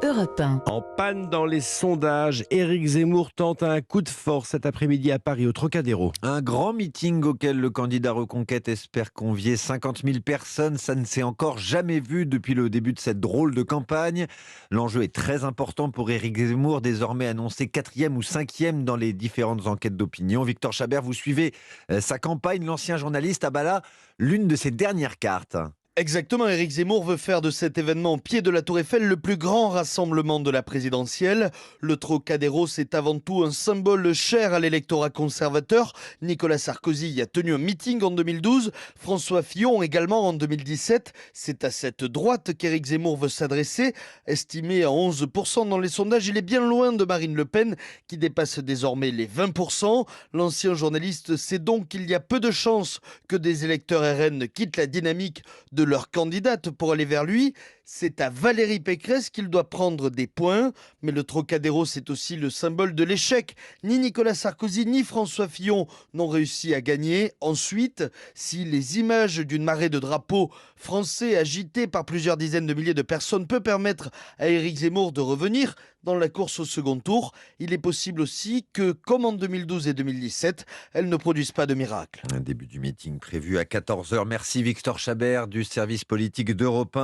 Europe 1. En panne dans les sondages, Éric Zemmour tente un coup de force cet après-midi à Paris, au Trocadéro. Un grand meeting auquel le candidat Reconquête espère convier 50 000 personnes. Ça ne s'est encore jamais vu depuis le début de cette drôle de campagne. L'enjeu est très important pour Éric Zemmour, désormais annoncé 4e ou 5e dans les différentes enquêtes d'opinion. Victor Chabert, vous suivez sa campagne. L'ancien journaliste abat là l'une de ses dernières cartes. Exactement, Éric Zemmour veut faire de cet événement au pied de la Tour Eiffel le plus grand rassemblement de la présidentielle. Le Trocadéro, c'est avant tout un symbole cher à l'électorat conservateur. Nicolas Sarkozy y a tenu un meeting en 2012, François Fillon également en 2017. C'est à cette droite qu'Éric Zemmour veut s'adresser. Estimé à 11% dans les sondages, il est bien loin de Marine Le Pen qui dépasse désormais les 20%. L'ancien journaliste sait donc qu'il y a peu de chances que des électeurs RN quittent la dynamique de leur candidate pour aller vers lui. C'est à Valérie Pécresse qu'il doit prendre des points. Mais le Trocadéro, c'est aussi le symbole de l'échec. Ni Nicolas Sarkozy ni François Fillon n'ont réussi à gagner. Ensuite, si les images d'une marée de drapeaux français agités par plusieurs dizaines de milliers de personnes peut permettre à Éric Zemmour de revenir dans la course au second tour, il est possible aussi que, comme en 2012 et 2017, elle ne produise pas de miracle. Un début du meeting prévu à 14h. Merci Victor Chabert du service politique d'Europe 1.